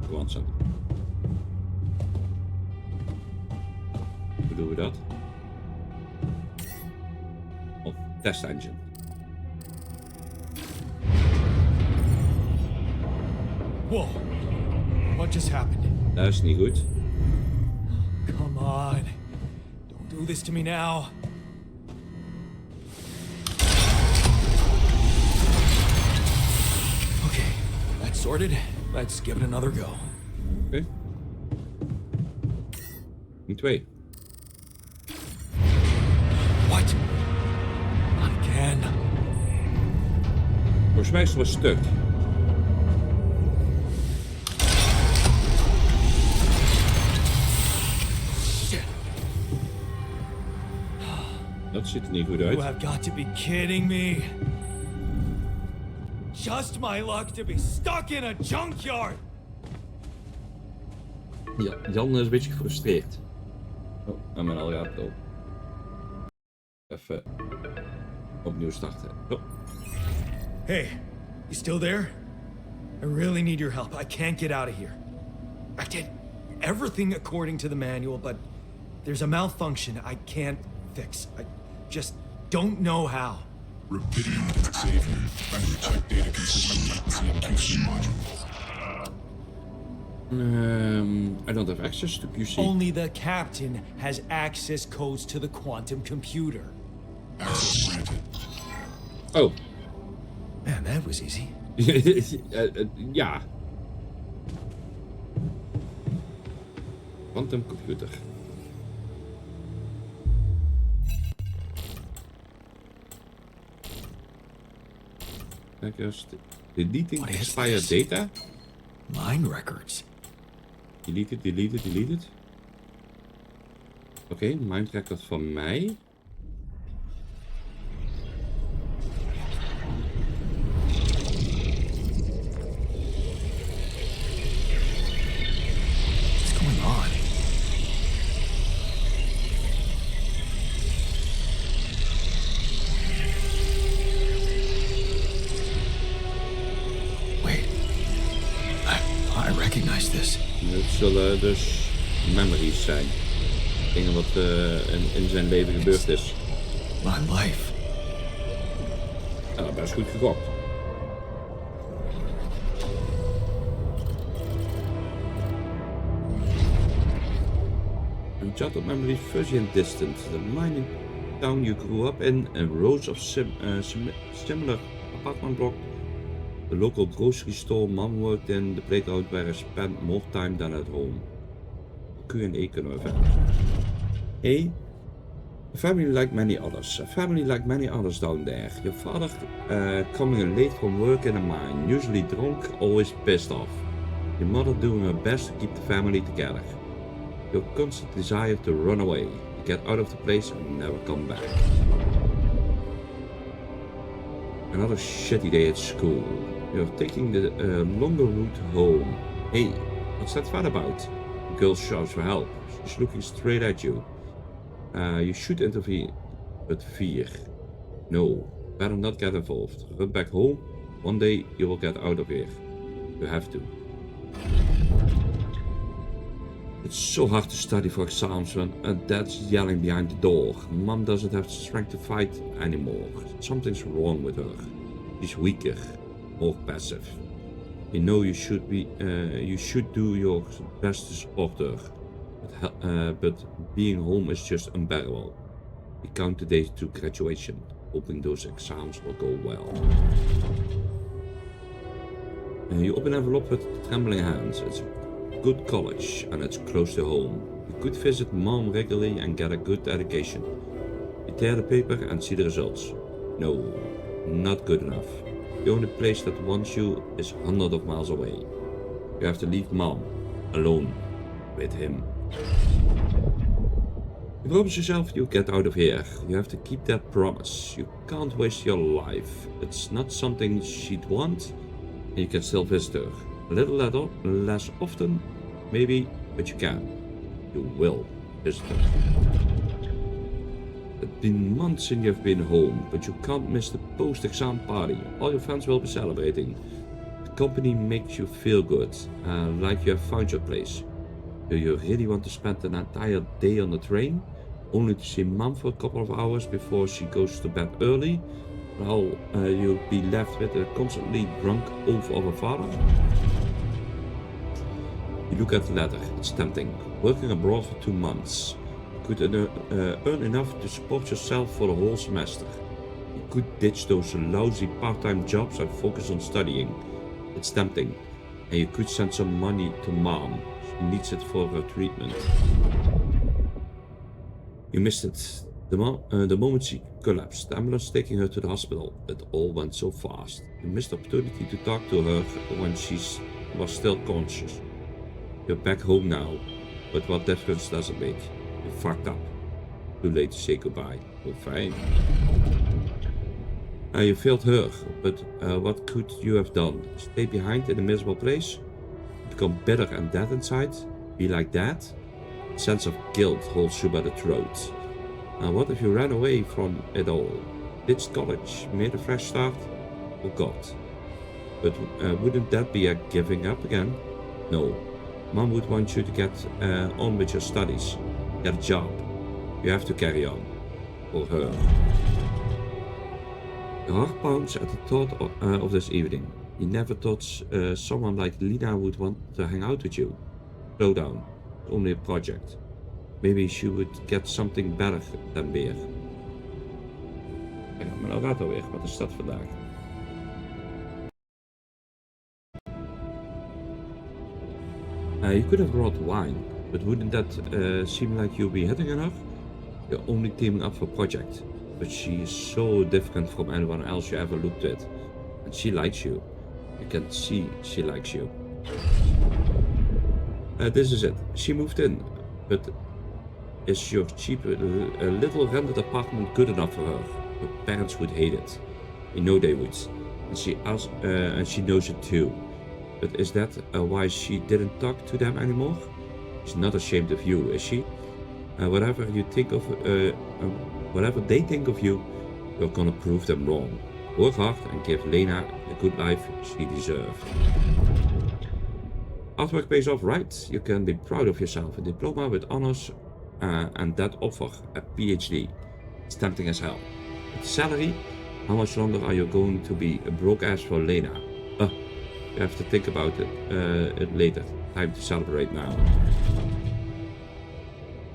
Command center. Hoe doen we dat? Of test engine. Whoa. What just happened? Dat is niet goed. Come on. Don't do this to me now. Okay, that's sorted. Let's give it another go. Oké. Nu 2. What? Not again. Volgens mij is er een stuk. Shit. Dat ziet er niet goed You uit. have got to be kidding me. Just my luck to be stuck in a junkyard. Ja, Jan is een beetje gefrustreerd. Oh, en mijn al gaat het op. Even opnieuw starten. Oh. Hey, you still there? I really need your help. I can't get out of here. I did everything according to the manual, but there's a malfunction I can't fix. I just don't know how. Repeating Xavier and protect data consistency in QC module. I don't have access to QC. Only the captain has access codes to the quantum computer. Access granted. Oh. Man, that was easy. Ja. Quantum computer. Kijk eens. Deleting expired data. Mine records. Delete it. Oké, mind record van mij. What's going on? Wait. I recognize this. Het zullen dus memories zijn. Dingen wat in zijn leven gebeurd is. My life. Nou, dat is goed gegokt. A jot of memories fuzzy and distant. The mining town you grew up in and rows of similar apartment blocks. The local grocery store mom worked in, the playground where I spent more time than at home. Q&A kunnen we verder. A family like many others. A family like many others down there. Your father coming in late from work in a mine, usually drunk, always pissed off. Your mother doing her best to keep the family together. Your constant desire to run away, to get out of the place and never come back. Another shitty day at school. You're taking the longer route home. Hey, what's that fight about? The girl shouts for help. She's looking straight at you. You should intervene, but fear. No, better not get involved. Run back home. One day you will get out of here. You have to. It's so hard to study for exams when dad's yelling behind the door. Mom doesn't have the strength to fight anymore. Something's wrong with her. She's weaker, more passive. You know you should do your best to support her. But being home is just unbearable. You count the days to graduation, hoping those exams will go well. You open an envelope with trembling hands. It's a good college and it's close to home. You could visit mom regularly and get a good education. You tear the paper and see the results. No, not good enough. The only place that wants you is hundreds of miles away. You have to leave mom alone with him. You promise yourself you get out of here. You have to keep that promise. You can't waste your life. It's not something she'd want, and you can still visit her. A little less often, maybe, but you can. You will visit her. It's been months since you've been home, but you can't miss the post-exam party. All your friends will be celebrating. The company makes you feel good, like you have found your place. Do you really want to spend an entire day on the train, only to see Mom for a couple of hours before she goes to bed early, while you'll be left with a constantly drunk oaf of a father? You look at the letter. It's tempting. Working abroad for 2 months. You could earn enough to support yourself for the whole semester. You could ditch those lousy part-time jobs and focus on studying. It's tempting. And you could send some money to Mom. She needs it for her treatment. You missed it. The moment she collapsed, the ambulance taking her to the hospital. It all went so fast. You missed the opportunity to talk to her when she was still conscious. You're back home now, but what difference does it make? You fucked up. Too late to say goodbye. Oh, fine. You failed her, but what could you have done? Stay behind in a miserable place? Become bitter and dead inside? Be like that? A sense of guilt holds you by the throat. What if you ran away from it all? Ditched college, made a fresh start? Oh God. But wouldn't that be a giving up again? No. Mom would want you to get on with your studies, get a job. You have to carry on. For her. Your heart pounds at the thought of this evening. You never thought someone like Lina would want to hang out with you. Slow down. It's only a project. Maybe she would get something better than beer. Kijk, mijn orator weer. Wat is dat vandaag? You could have brought wine, but wouldn't that seem like you'll be hitting on her? You're only teaming up for a project, but she is so different from anyone else you ever looked at. And she likes you. You can see she likes you. This is it. She moved in, but is your cheap little rented apartment good enough for her? Your parents would hate it. You know they would. And she knows it too. But is that why she didn't talk to them anymore? She's not ashamed of you, is she? Whatever they think of you, you're gonna prove them wrong. Work hard and give Lena the good life she deserves. Hard work pays off, right? You can be proud of yourself. A diploma with honors and that offer, a PhD. It's tempting as hell. With the salary, how much longer are you going to be a broke ass for Lena? You have to think about it later. Time to celebrate now.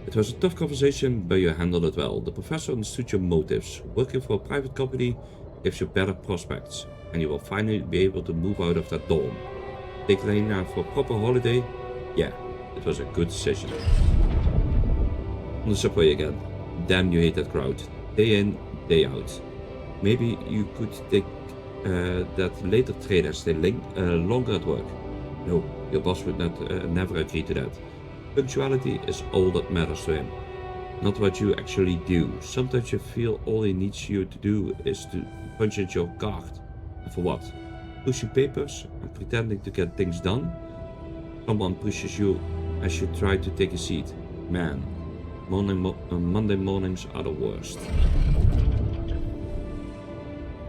It was a tough conversation, but you handled it well. The professor understood your motives. Working for a private company gives you better prospects, and you will finally be able to move out of that dorm. Take Lena for a proper holiday? Yeah, it was a good decision. On the subway again. Damn, you hate that crowd. Day in, day out. Maybe you could take that later train and stay longer at work. No, your boss would never agree to that. Punctuality is all that matters to him, not what you actually do. Sometimes you feel all he needs you to do is to punch in your card. And for what? Pushing papers and pretending to get things done? Someone pushes you as you try to take a seat. Man, Monday mornings are the worst.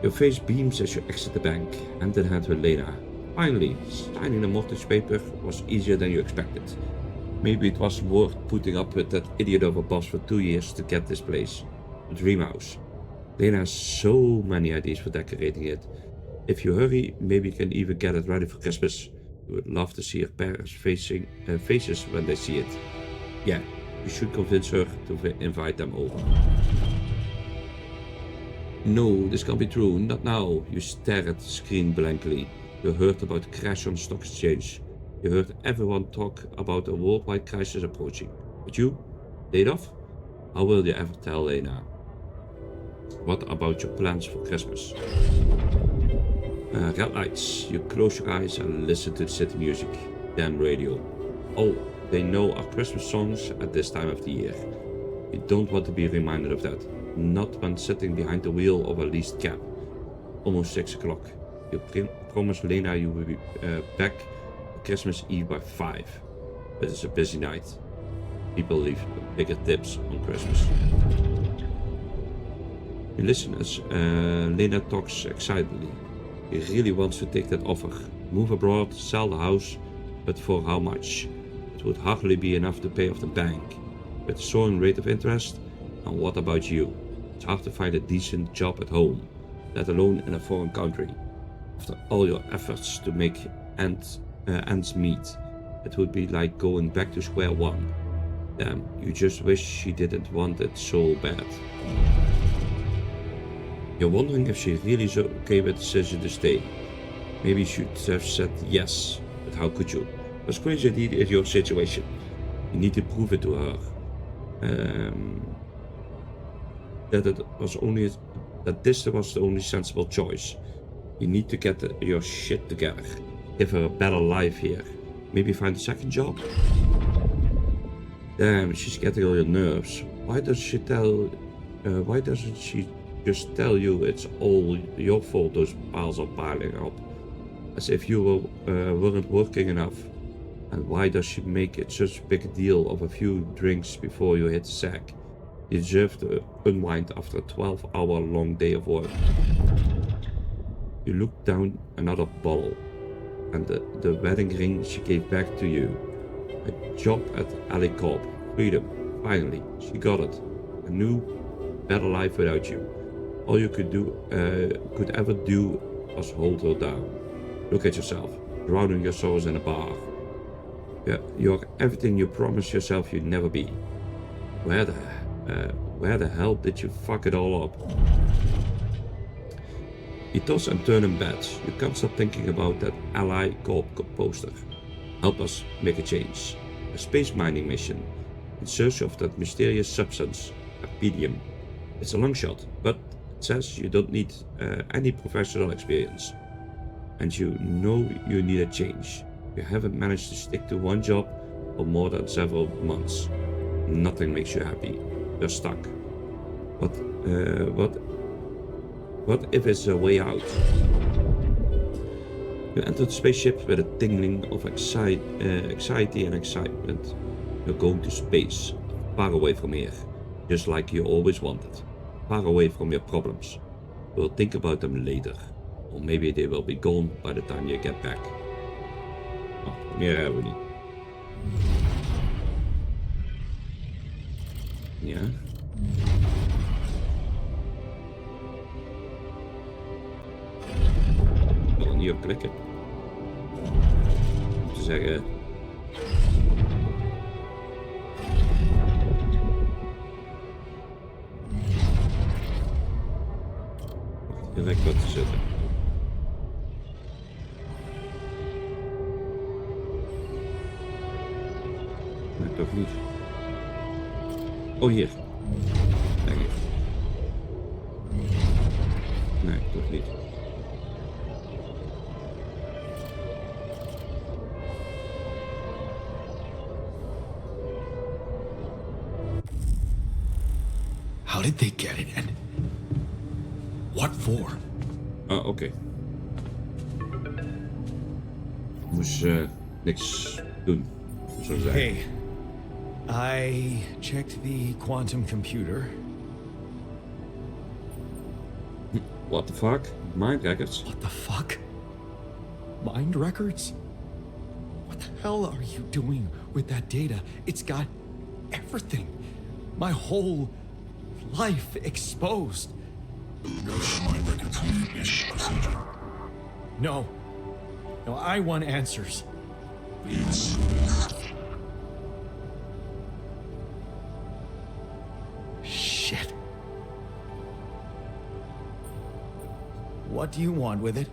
Your face beams as you exit the bank, hand in hand with Lena. Finally, signing the mortgage paper was easier than you expected. Maybe it was worth putting up with that idiot of a boss for 2 years to get this place. A dream house. Lena has so many ideas for decorating it. If you hurry, maybe you can even get it ready for Christmas. You would love to see her parents' faces when they see it. Yeah, you should convince her to invite them over. No, this can't be true, not now. You stare at the screen blankly. You heard about the crash on the stock exchange. You heard everyone talk about a worldwide crisis approaching. But you? Laid off? How will you ever tell Lena? What about your plans for Christmas? Red lights. You close your eyes and listen to the city music. Damn radio. All they know are Christmas songs at this time of the year. You don't want to be reminded of that. Not when sitting behind the wheel of a leased cab. Almost 6 o'clock. You promise Lena you will be back Christmas Eve by 5. But it's a busy night. People leave bigger tips on Christmas. You listen as Lena talks excitedly. He really wants to take that offer. move abroad, sell the house, but for how much? It would hardly be enough to pay off the bank. With the soaring rate of interest, and what about you? It's hard to find a decent job at home, let alone in a foreign country. After all your efforts to make ends meet, it would be like going back to square one. Damn, you just wish she didn't want it so bad. You're wondering if she really is okay with the decision to stay. Maybe you should have said yes, but how could you? It was crazy indeed in your situation. You need to prove it to her. That this was the only sensible choice. You need to get your shit together. Give her a better life here. Maybe find a second job? Damn, she's getting on your nerves. Why doesn't she just tell you it's all your fault those piles are piling up? As if you weren't working enough. And why does she make it such a big deal of a few drinks before you hit the sack? You deserve to unwind after a 12-hour-long day of work. You look down another bottle, and the wedding ring she gave back to you. A job at Alley Corp. Freedom. Finally, she got it. A new, better life without you. All you could ever do was hold her down. Look at yourself, drowning your sorrows in a bar. You're everything you promised yourself you'd never be. Where the hell did you fuck it all up? You toss and turn in bed. You can't stop thinking about that Ally Corp poster. Help us make a change. A space mining mission in search of that mysterious substance, Apedium. It's a long shot, but it says you don't need any professional experience. And you know you need a change. You haven't managed to stick to one job for more than several months. Nothing makes you happy. You're stuck. What if it's a way out? You enter the spaceship with a tingling of anxiety and excitement. You're going to space, far away from here, just like you always wanted. Far away from your problems. We'll think about them later. Or maybe they will be gone by the time you get back. Oh, meer hebben we niet. Ja. Ik wil er niet op klikken. Om te zeggen... Direct wat te zetten. Nee, toch niet. Oh, hier. Kijk eens. Nee, toch niet. How did they get it, and what for? Ah, oké. Moest niks doen, zo zeggen. Hey, I checked the quantum computer. What the fuck? Mind records? What the fuck? Mind records? What the hell are you doing with that data? It's got everything. My whole life exposed. Mind reconciliation procedure. No. No, I want answers. Yes. Shit. What do you want with it?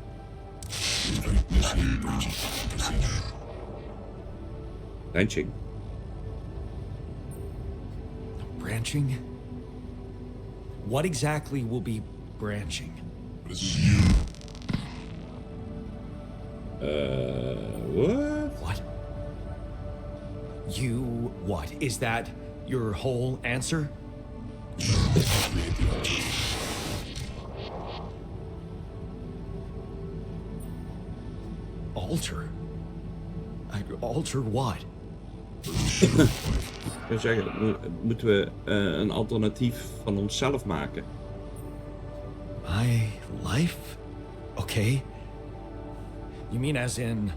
Initiate branching procedure. Branching. Branching? What exactly will be branching? This is you. What? What? You what? Is that your whole answer? Alter? I'd alter what? Ik zou zeggen, moeten we een alternatief van onszelf maken? My life? Okay. You mean as in...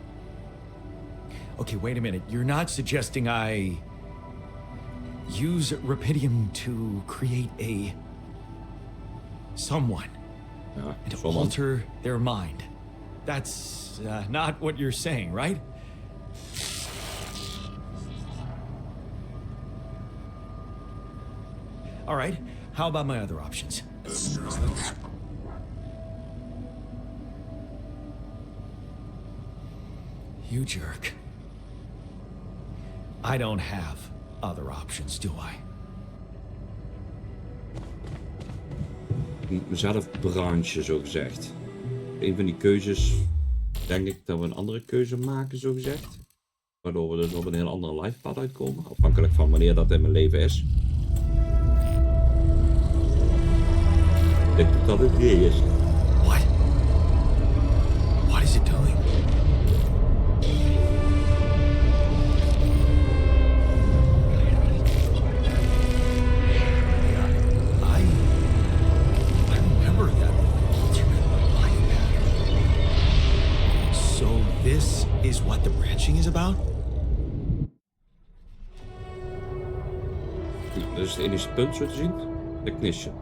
Okay, wait a minute. You're not suggesting I use Rapidium to create a... someone. Ja, And to someone. alter their mind. That's not what you're saying, right? All right, how about my other options? You jerk. I don't have other options, do I? Mezelf branche, zo gezegd. Een van die keuzes denk ik dat we een andere keuze maken, zo gezegd. Waardoor we dus op een heel andere lifepad uitkomen. Afhankelijk van wanneer dat in mijn leven is. Ik denk dat het idee is. What? What is it doing? I remember that alternate life pattern. So this is what the branching is about? Nou, dat is het enige punt zo te zien. Technician.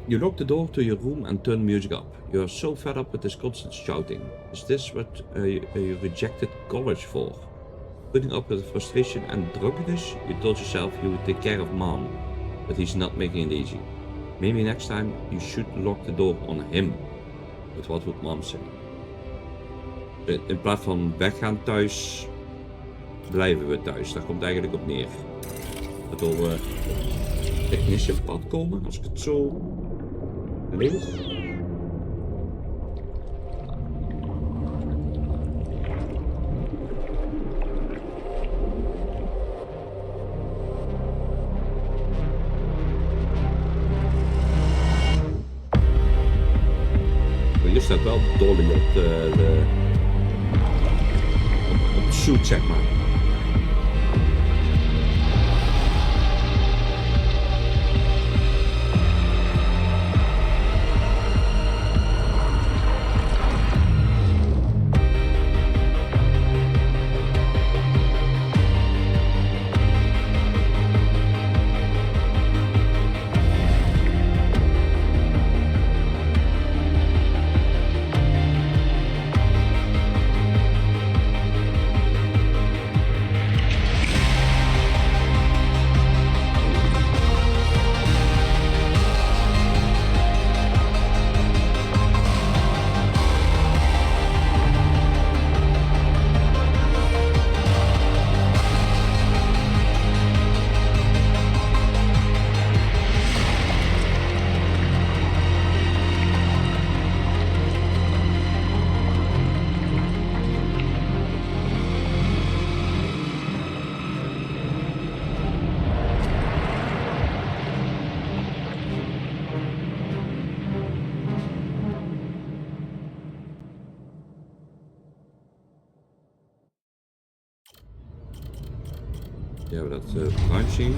You lock the door to your room and turn music up. You are so fed up with this constant shouting. Is this what you rejected college for? Putting up with the frustration and drunkenness? You told yourself you would take care of mom, but he's not making it easy. Maybe next time you should lock the door on him. But what would mom say? In plaats van weggaan thuis, blijven we thuis. Daar komt het eigenlijk op neer. Waardoor we technician pad komen, als ik het zo lees. Hier staat wel Dolly op op het suit, zeg maar. Yeah, that's branching.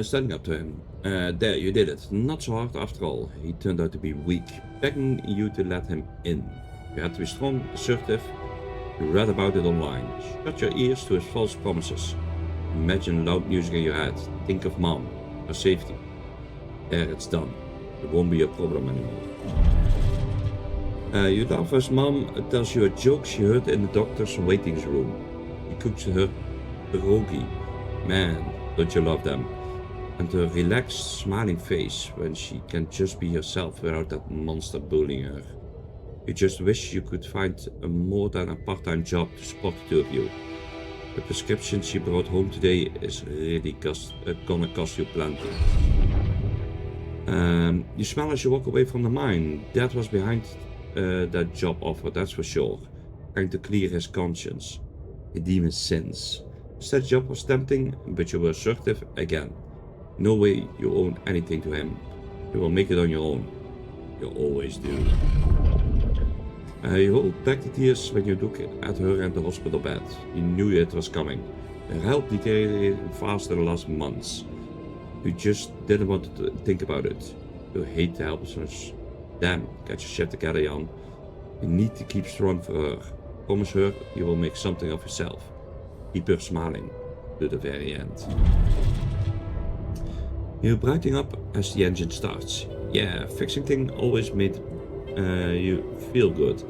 Standing up to him. There, you did it. Not so hard after all. He turned out to be weak, begging you to let him in. You had to be strong, assertive. You read about it online. Shut your ears to his false promises. Imagine loud music in your head. Think of mom, her safety. There, it's done. It won't be a problem anymore. You laugh as mom tells you a joke she heard in the doctor's waiting room. He cooks her pierogi. Man, don't you love them? And her relaxed, smiling face when she can just be herself without that monster bullying her. You just wish you could find more than a part-time job to support the two of you. The prescription she brought home today is really gonna cost you plenty. You smile as you walk away from the mine. Dad was behind that job offer, that's for sure. Trying to clear his conscience. Redeem his sins. That job was tempting, but you were assertive again. No way you own anything to him. You will make it on your own. You always do. You hold back the tears when you look at her in the hospital bed. You knew it was coming. Her health deteriorated faster the last months. You just didn't want to think about it. You hate the helplessness. Damn, get your shit together, Jan. You need to keep strong for her. Promise her you will make something of yourself. Keep her smiling to the very end. You're brightening up as the engine starts. Yeah, fixing things always made you feel good.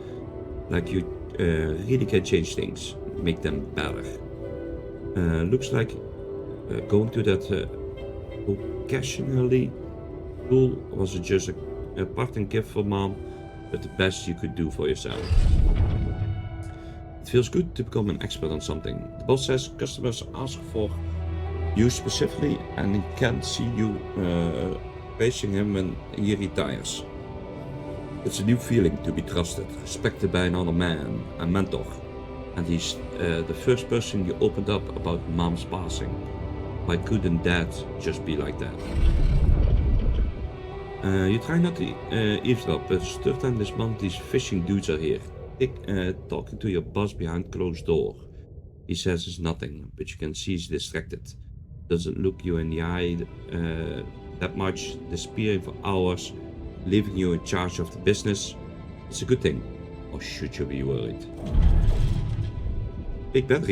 Like you really can change things, make them better. Looks like going to that occasionally school was just a parting gift for mom, but the best you could do for yourself. It feels good to become an expert on something. The boss says customers ask for you specifically and he can't see you facing him when he retires. It's a new feeling to be trusted, respected by another man, a mentor. And he's the first person you opened up about mom's passing. Why couldn't dad just be like that? You try not to eavesdrop, but third time this month these fishing dudes are here. Talking to your boss behind closed door. He says it's nothing, but you can see he's distracted. Doesn't look you in the eye that much, disappearing for hours, leaving you in charge of the business. It's a good thing, or should you be worried? Big battery.